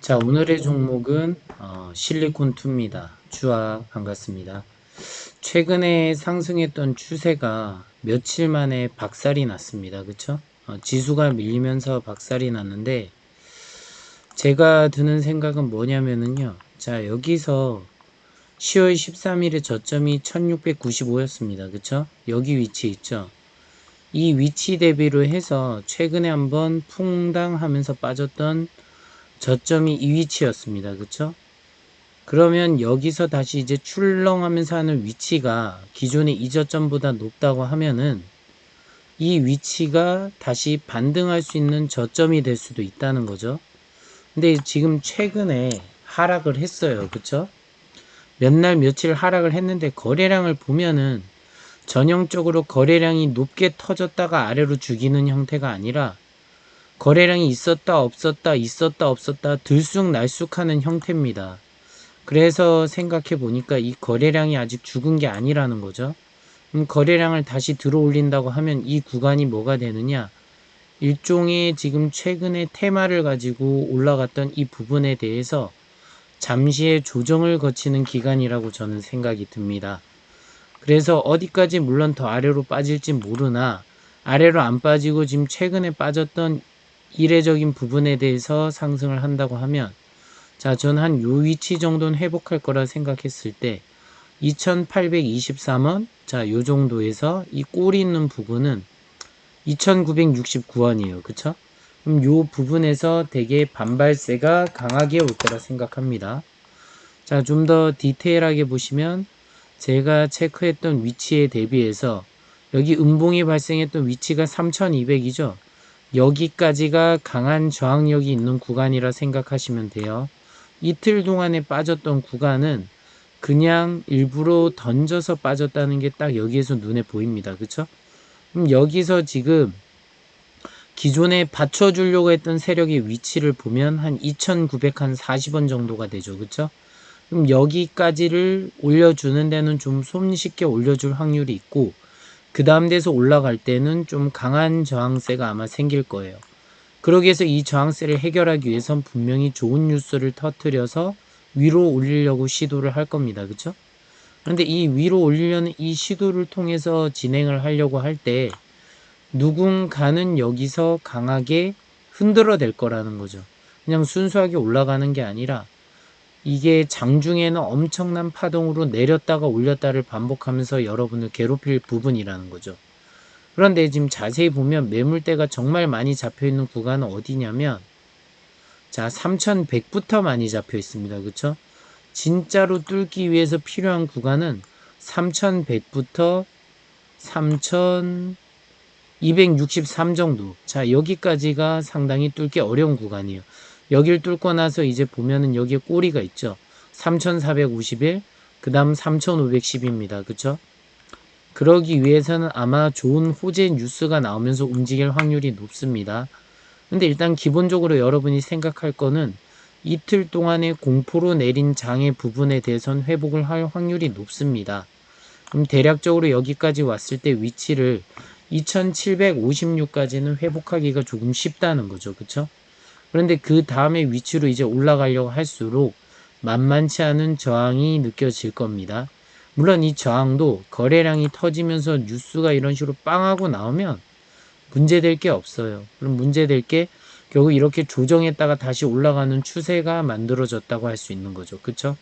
자, 오늘의 종목은 실리콘2입니다. 주아 반갑습니다. 최근에 상승했던 추세가 며칠 만에 박살이 났습니다. 그쵸? 지수가 밀리면서 박살이 났는데 제가 드는 생각은 뭐냐면은요. 자, 여기서 10월 13일에 저점이 1695였습니다. 그쵸? 여기 위치 있죠? 이 위치 대비로 해서 최근에 한번 퐁당 하면서 빠졌던 저점이 이 위치였습니다. 그쵸? 그러면 여기서 다시 이제 출렁하면서 하는 위치가 기존의 이 저점보다 높다고 하면은 이 위치가 다시 반등할 수 있는 저점이 될 수도 있다는 거죠. 근데 지금 최근에 하락을 했어요. 그쵸? 몇 날 며칠 하락을 했는데 거래량을 보면은 전형적으로 거래량이 높게 터졌다가 아래로 죽이는 형태가 아니라 거래량이 있었다 없었다 있었다 없었다 들쑥날쑥하는 형태입니다. 그래서 생각해 보니까 이 거래량이 아직 죽은 게 아니라는 거죠. 거래량을 다시 들어 올린다고 하면 이 구간이 뭐가 되느냐? 일종의 지금 최근에 테마를 가지고 올라갔던 이 부분에 대해서 잠시의 조정을 거치는 기간이라고 저는 생각이 듭니다. 그래서 어디까지 물론 더 아래로 빠질지 모르나 아래로 안 빠지고 지금 최근에 빠졌던 이례적인 부분에 대해서 상승을 한다고 하면 자, 전 한 요 위치 정도는 회복할 거라 생각했을 때 2823원 자, 요 정도에서 이 꼴이 있는 부분은 2969원이에요. 그쵸? 그럼 요 부분에서 되게 반발세가 강하게 올 거라 생각합니다. 자, 좀 더 디테일하게 보시면 제가 체크했던 위치에 대비해서 여기 음봉이 발생했던 위치가 3200이죠. 여기까지가 강한 저항력이 있는 구간이라 생각하시면 돼요. 이틀 동안에 빠졌던 구간은 그냥 일부러 던져서 빠졌다는 게 딱 여기에서 눈에 보입니다. 그쵸? 그럼 여기서 지금 기존에 받쳐주려고 했던 세력의 위치를 보면 한 2940원 정도가 되죠. 그쵸? 그럼 여기까지를 올려주는 데는 좀 손쉽게 올려줄 확률이 있고 그 다음 데서 올라갈 때는 좀 강한 저항세가 아마 생길 거예요. 그러기 위해서 이 저항세를 해결하기 위해선 분명히 좋은 뉴스를 터뜨려서 위로 올리려고 시도를 할 겁니다. 그쵸? 그런데 이 위로 올리려는 이 시도를 통해서 진행을 하려고 할 때 누군가는 여기서 강하게 흔들어 댈 거라는 거죠. 그냥 순수하게 올라가는 게 아니라 이게 장중에는 엄청난 파동으로 내렸다가 올렸다를 반복하면서 여러분을 괴롭힐 부분이라는 거죠. 그런데 지금 자세히 보면 매물대가 정말 많이 잡혀 있는 구간은 어디냐면 자 3100부터 많이 잡혀 있습니다. 그쵸? 진짜로 뚫기 위해서 필요한 구간은 3100부터 3263 정도. 자 여기까지가 상당히 뚫기 어려운 구간이에요. 여길 뚫고 나서 이제 보면은 여기에 꼬리가 있죠. 3451, 그 다음 3510입니다. 그쵸? 그러기 위해서는 아마 좋은 호재 뉴스가 나오면서 움직일 확률이 높습니다. 근데 일단 기본적으로 여러분이 생각할 거는 이틀 동안의 공포로 내린 장의 부분에 대해서는 회복을 할 확률이 높습니다. 그럼 대략적으로 여기까지 왔을 때 위치를 2756까지는 회복하기가 조금 쉽다는 거죠. 그쵸? 그런데 그 다음에 위치로 이제 올라가려고 할수록 만만치 않은 저항이 느껴질 겁니다. 물론 이 저항도 거래량이 터지면서 뉴스가 이런 식으로 빵 하고 나오면 문제될 게 없어요. 그럼 문제될 게 결국 이렇게 조정했다가 다시 올라가는 추세가 만들어졌다고 할 수 있는 거죠. 그쵸?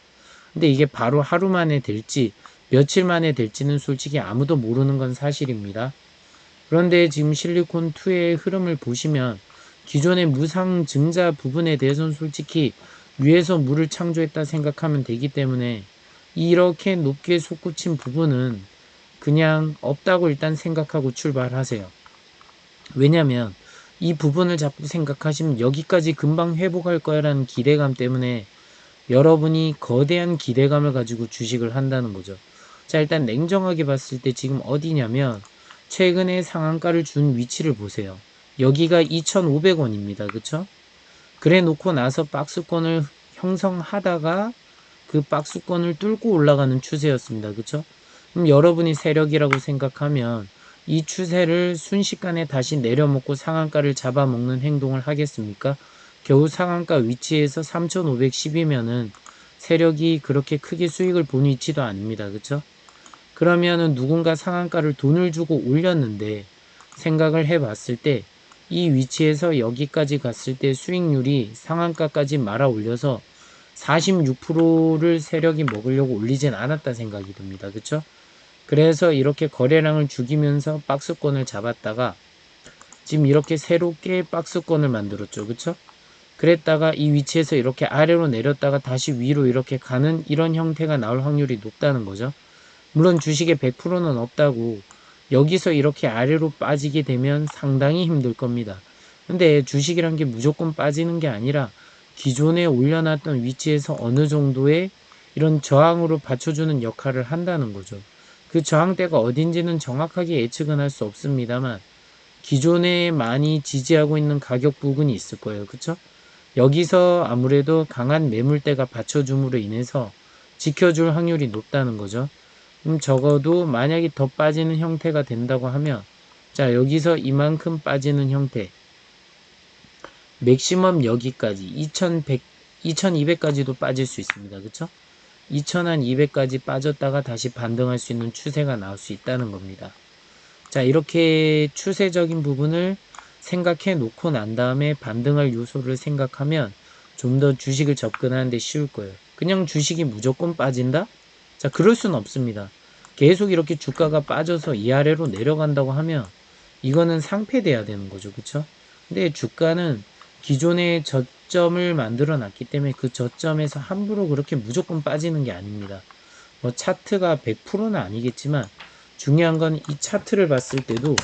근데 이게 바로 하루 만에 될지 며칠 만에 될지는 솔직히 아무도 모르는 건 사실입니다. 그런데 지금 실리콘2의 흐름을 보시면 기존의 무상증자 부분에 대해서는 솔직히 위에서 물을 창조했다 생각하면 되기 때문에 이렇게 높게 솟구친 부분은 그냥 없다고 일단 생각하고 출발하세요. 왜냐면 이 부분을 자꾸 생각하시면 여기까지 금방 회복할 거야 라는 기대감 때문에 여러분이 거대한 기대감을 가지고 주식을 한다는 거죠. 자, 일단 냉정하게 봤을 때 지금 어디냐면 최근에 상한가를 준 위치를 보세요. 여기가 2,500원입니다. 그쵸? 그래 놓고 나서 박스권을 형성하다가 그 박스권을 뚫고 올라가는 추세였습니다. 그쵸? 그럼 여러분이 세력이라고 생각하면 이 추세를 순식간에 다시 내려먹고 상한가를 잡아먹는 행동을 하겠습니까? 겨우 상한가 위치에서 3,510이면은 세력이 그렇게 크게 수익을 본 위치도 아닙니다. 그쵸? 그러면은 누군가 상한가를 돈을 주고 올렸는데 생각을 해 봤을 때 이 위치에서 여기까지 갔을 때 수익률이 상한가까지 말아 올려서 46%를 세력이 먹으려고 올리진 않았다 생각이 듭니다. 그쵸? 그래서 이렇게 거래량을 죽이면서 박스권을 잡았다가 지금 이렇게 새롭게 박스권을 만들었죠. 그쵸? 그랬다가 이 위치에서 이렇게 아래로 내렸다가 다시 위로 이렇게 가는 이런 형태가 나올 확률이 높다는 거죠. 물론 주식의 100%는 없다고 여기서 이렇게 아래로 빠지게 되면 상당히 힘들 겁니다. 근데 주식이란 게 무조건 빠지는 게 아니라 기존에 올려놨던 위치에서 어느 정도의 이런 저항으로 받쳐주는 역할을 한다는 거죠. 그 저항대가 어딘지는 정확하게 예측은 할 수 없습니다만 기존에 많이 지지하고 있는 가격 부근이 있을 거예요. 그쵸? 여기서 아무래도 강한 매물대가 받쳐줌으로 인해서 지켜줄 확률이 높다는 거죠. 적어도 만약에 더 빠지는 형태가 된다고 하면 자 여기서 이만큼 빠지는 형태 맥시멈 여기까지 2100, 2200까지도 빠질 수 있습니다. 그쵸? 2200까지 빠졌다가 다시 반등할 수 있는 추세가 나올 수 있다는 겁니다. 자 이렇게 추세적인 부분을 생각해 놓고 난 다음에 반등할 요소를 생각하면 좀 더 주식을 접근하는 데 쉬울 거예요. 그냥 주식이 무조건 빠진다? 자 그럴 수는 없습니다. 계속 이렇게 주가가 빠져서 이 아래로 내려간다고 하면 이거는 상폐돼야 되는 거죠. 그쵸? 근데 주가는 기존의 저점을 만들어 놨기 때문에 그 저점에서 함부로 그렇게 무조건 빠지는 게 아닙니다. 뭐 차트가 100%는 아니겠지만 중요한 건 이 차트를 봤을 때도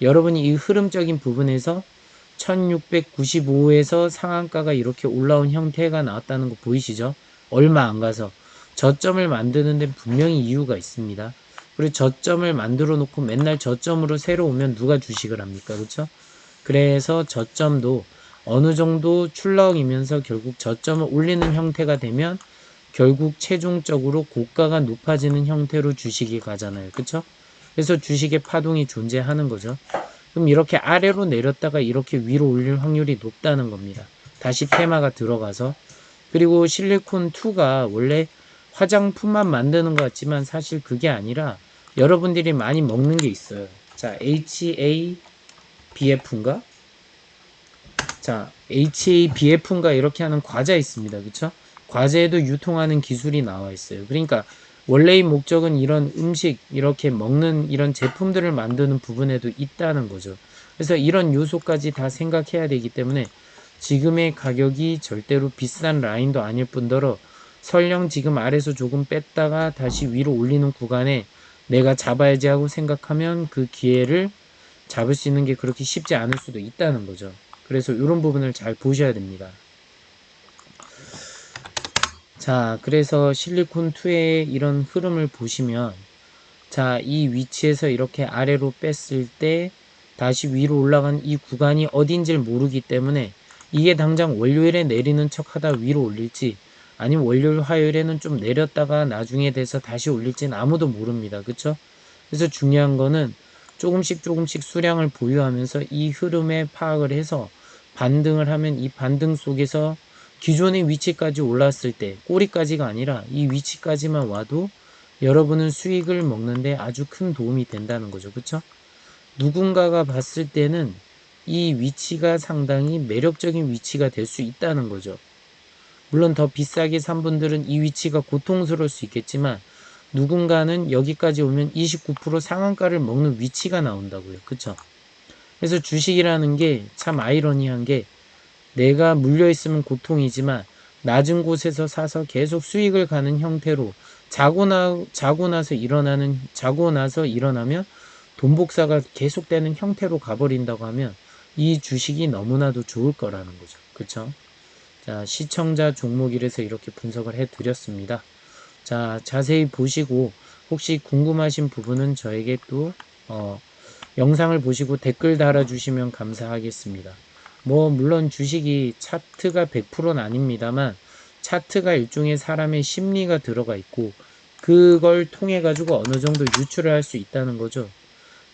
여러분이 이 흐름적인 부분에서 1695에서 상한가가 이렇게 올라온 형태가 나왔다는 거 보이시죠? 얼마 안 가서 저점을 만드는 데 분명히 이유가 있습니다. 그리고 저점을 만들어 놓고 맨날 저점으로 새로 오면 누가 주식을 합니까? 그렇죠? 그래서 저점도 어느 정도 출렁이면서 결국 저점을 올리는 형태가 되면 결국 최종적으로 고가가 높아지는 형태로 주식이 가잖아요. 그쵸? 그래서 주식의 파동이 존재하는 거죠. 그럼 이렇게 아래로 내렸다가 이렇게 위로 올릴 확률이 높다는 겁니다. 다시 테마가 들어가서. 그리고 실리콘2가 원래 화장품만 만드는 것 같지만 사실 그게 아니라 여러분들이 많이 먹는 게 있어요. 자, HABF인가? 자, HABF인가 이렇게 하는 과자 있습니다. 그쵸? 과제에도 유통하는 기술이 나와 있어요. 그러니까 원래의 목적은 이런 음식, 이렇게 먹는 이런 제품들을 만드는 부분에도 있다는 거죠. 그래서 이런 요소까지 다 생각해야 되기 때문에 지금의 가격이 절대로 비싼 라인도 아닐 뿐더러 설령 지금 아래서 조금 뺐다가 다시 위로 올리는 구간에 내가 잡아야지 하고 생각하면 그 기회를 잡을 수 있는 게 그렇게 쉽지 않을 수도 있다는 거죠. 그래서 이런 부분을 잘 보셔야 됩니다. 자, 그래서 실리콘2의 이런 흐름을 보시면 자, 이 위치에서 이렇게 아래로 뺐을 때 다시 위로 올라간 이 구간이 어딘지를 모르기 때문에 이게 당장 월요일에 내리는 척 하다 위로 올릴지 아니면 월요일 화요일에는 좀 내렸다가 나중에 돼서 다시 올릴지는 아무도 모릅니다. 그쵸? 그래서 중요한 거는 조금씩 수량을 보유하면서 이 흐름에 파악을 해서 반등을 하면 이 반등 속에서 기존의 위치까지 올랐을 때 꼬리까지가 아니라 이 위치까지만 와도 여러분은 수익을 먹는데 아주 큰 도움이 된다는 거죠. 그쵸? 누군가가 봤을 때는 이 위치가 상당히 매력적인 위치가 될 수 있다는 거죠. 물론 더 비싸게 산 분들은 이 위치가 고통스러울 수 있겠지만 누군가는 여기까지 오면 29% 상한가를 먹는 위치가 나온다고요. 그쵸? 그래서 주식이라는 게 참 아이러니한 게 내가 물려있으면 고통이지만 낮은 곳에서 사서 계속 수익을 가는 형태로 자고 나서 일어나면 돈 복사가 계속되는 형태로 가버린다고 하면 이 주식이 너무나도 좋을 거라는 거죠. 그쵸? 자, 시청자 종목이라서 이렇게 분석을 해 드렸습니다. 자, 자세히 보시고 혹시 궁금하신 부분은 저에게 또 영상을 보시고 댓글 달아주시면 감사하겠습니다. 뭐 물론 주식이 차트가 100%는 아닙니다만 차트가 일종의 사람의 심리가 들어가 있고 그걸 통해 가지고 어느 정도 유출을 할 수 있다는 거죠.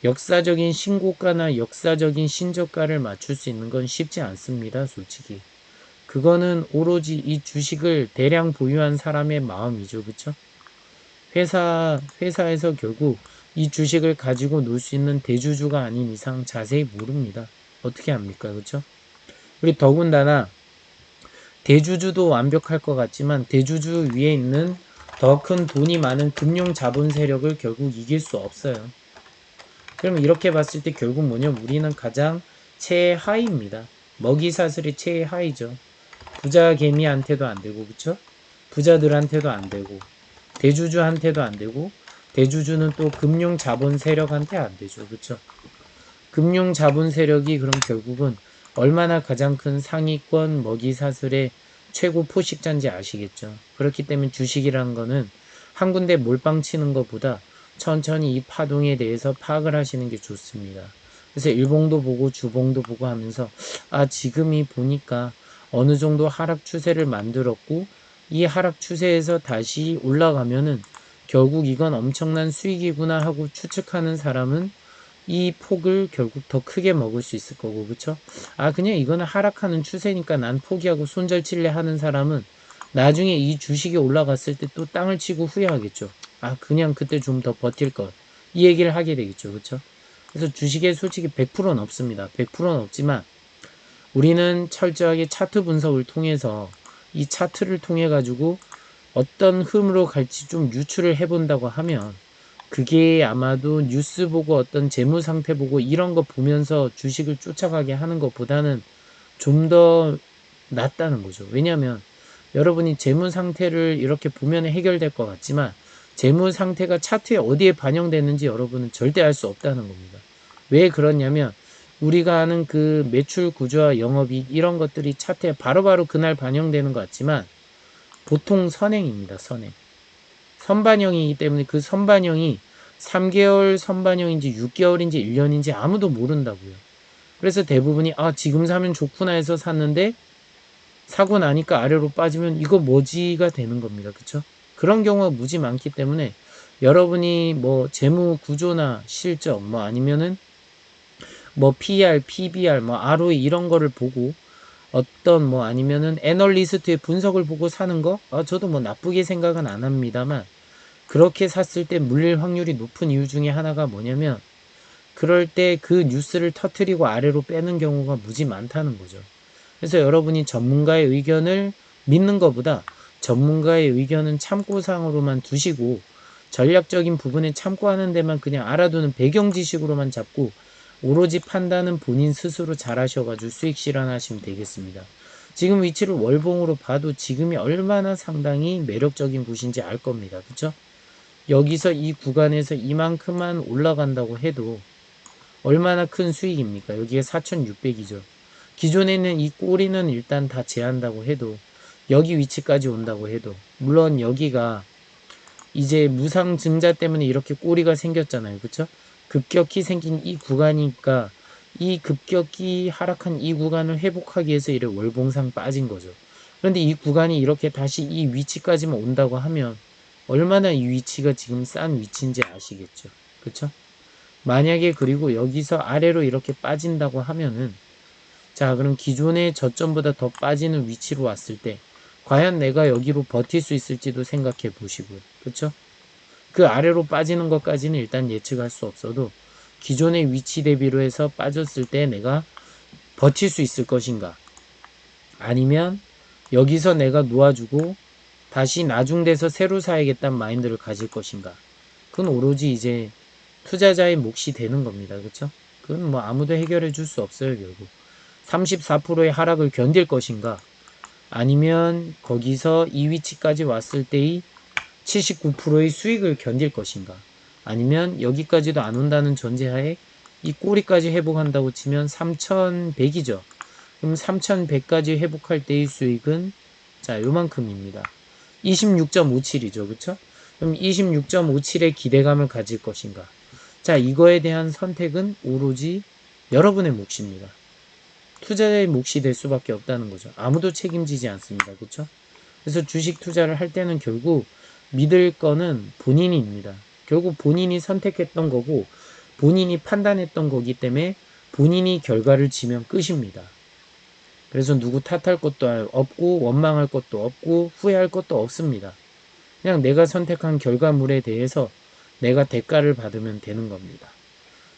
역사적인 신고가나 역사적인 신저가를 맞출 수 있는 건 쉽지 않습니다. 솔직히. 그거는 오로지 이 주식을 대량 보유한 사람의 마음이죠. 그쵸? 회사에서 결국 이 주식을 가지고 놀 수 있는 대주주가 아닌 이상 자세히 모릅니다. 어떻게 합니까? 그쵸? 그리고 더군다나 대주주도 완벽할 것 같지만 대주주 위에 있는 더 큰 돈이 많은 금융 자본 세력을 결국 이길 수 없어요. 그러면 이렇게 봤을 때 결국 뭐냐? 우리는 가장 최하위입니다. 먹이 사슬이 최하위죠. 부자 개미한테도 안 되고, 그쵸? 부자들한테도 안 되고, 대주주한테도 안 되고, 대주주는 또 금융 자본 세력한테 안 되죠. 그쵸? 금융 자본 세력이 그럼 결국은 얼마나 가장 큰 상위권 먹이 사슬의 최고 포식자인지 아시겠죠? 그렇기 때문에 주식이라는 거는 한 군데 몰빵 치는 것보다 천천히 이 파동에 대해서 파악을 하시는 게 좋습니다. 그래서 일봉도 보고 주봉도 보고 하면서 지금이 보니까 어느 정도 하락 추세를 만들었고 이 하락 추세에서 다시 올라가면은 결국 이건 엄청난 수익이구나 하고 추측하는 사람은 이 폭을 결국 더 크게 먹을 수 있을 거고, 그쵸? 그냥 이거는 하락하는 추세니까 난 포기하고 손절칠래 하는 사람은 나중에 이 주식이 올라갔을 때 또 땅을 치고 후회하겠죠. 그냥 그때 좀 더 버틸 걸. 이 얘기를 하게 되겠죠. 그쵸? 그래서 주식에 솔직히 100%는 없습니다. 100%는 없지만 우리는 철저하게 차트 분석을 통해서 이 차트를 통해 가지고 어떤 흐름으로 갈지 좀 유추를 해본다고 하면 그게 아마도 뉴스 보고 어떤 재무 상태 보고 이런 거 보면서 주식을 쫓아가게 하는 것보다는 좀 더 낫다는 거죠. 왜냐하면 여러분이 재무 상태를 이렇게 보면 해결될 것 같지만 재무 상태가 차트에 어디에 반영되는지 여러분은 절대 알 수 없다는 겁니다. 왜 그러냐면 우리가 아는 그 매출 구조와 영업이익 이런 것들이 차트에 바로바로 그날 반영되는 것 같지만 보통 선행입니다. 선행. 선반영이기 때문에 그 선반영이 3개월 선반영인지 6개월인지 1년인지 아무도 모른다고요. 그래서 대부분이 지금 사면 좋구나 해서 샀는데 사고 나니까 아래로 빠지면 이거 뭐지가 되는 겁니다. 그쵸? 그런 경우가 무지 많기 때문에 여러분이 뭐 재무 구조나 실적 뭐 아니면은 뭐 PER, PBR, 뭐 ROE 이런 거를 보고 어떤 뭐 아니면은 애널리스트의 분석을 보고 사는 거 저도 뭐 나쁘게 생각은 안 합니다만 그렇게 샀을 때 물릴 확률이 높은 이유 중에 하나가 뭐냐면 그럴 때 그 뉴스를 터트리고 아래로 빼는 경우가 무지 많다는 거죠. 그래서 여러분이 전문가의 의견을 믿는 것보다 전문가의 의견은 참고사항으로만 두시고 전략적인 부분에 참고하는 데만 그냥 알아두는 배경 지식으로만 잡고 오로지 판단은 본인 스스로 잘 하셔가지고 수익 실현하시면 되겠습니다. 지금 위치를 월봉으로 봐도 지금이 얼마나 상당히 매력적인 곳인지 알 겁니다. 그쵸? 여기서 이 구간에서 이만큼만 올라간다고 해도 얼마나 큰 수익입니까? 여기에 4,600이죠. 기존에 있는 이 꼬리는 일단 다 제한다고 해도 여기 위치까지 온다고 해도 물론 여기가 이제 무상증자 때문에 이렇게 꼬리가 생겼잖아요. 그쵸? 급격히 생긴 이 구간이니까 이 급격히 하락한 이 구간을 회복하기 위해서 이래 월봉상 빠진 거죠. 그런데 이 구간이 이렇게 다시 이 위치까지만 온다고 하면 얼마나 이 위치가 지금 싼 위치인지 아시겠죠. 그쵸? 만약에 그리고 여기서 아래로 이렇게 빠진다고 하면은 자 그럼 기존의 저점보다 더 빠지는 위치로 왔을 때 과연 내가 여기로 버틸 수 있을지도 생각해 보시고요. 그쵸? 그 아래로 빠지는 것까지는 일단 예측할 수 없어도 기존의 위치 대비로 해서 빠졌을 때 내가 버틸 수 있을 것인가 아니면 여기서 내가 놓아주고 다시 나중돼서 새로 사야겠다는 마인드를 가질 것인가 그건 오로지 이제 투자자의 몫이 되는 겁니다. 그쵸? 그건 뭐 아무도 해결해 줄 수 없어요. 결국 34%의 하락을 견딜 것인가 아니면 거기서 이 위치까지 왔을 때의 79%의 수익을 견딜 것인가 아니면 여기까지도 안 온다는 전제하에 이 꼬리까지 회복한다고 치면 3100이죠. 그럼 3100까지 회복할 때의 수익은 자 요만큼입니다. 26.57이죠. 그쵸? 그럼 26.57의 기대감을 가질 것인가 자 이거에 대한 선택은 오로지 여러분의 몫입니다. 투자자의 몫이 될 수밖에 없다는 거죠. 아무도 책임지지 않습니다. 그쵸? 그래서 주식 투자를 할 때는 결국 믿을 거는 본인입니다. 결국 본인이 선택했던 거고 본인이 판단했던 거기 때문에 본인이 결과를 지면 끝입니다. 그래서 누구 탓할 것도 없고 원망할 것도 없고 후회할 것도 없습니다. 그냥 내가 선택한 결과물에 대해서 내가 대가를 받으면 되는 겁니다.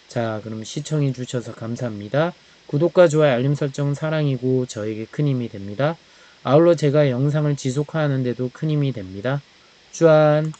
자, 그럼 시청해 주셔서 감사합니다. 구독과 좋아요, 알림 설정 사랑이고 저에게 큰 힘이 됩니다. 아울러 제가 영상을 지속하는 데도 큰 힘이 됩니다. 쭈안!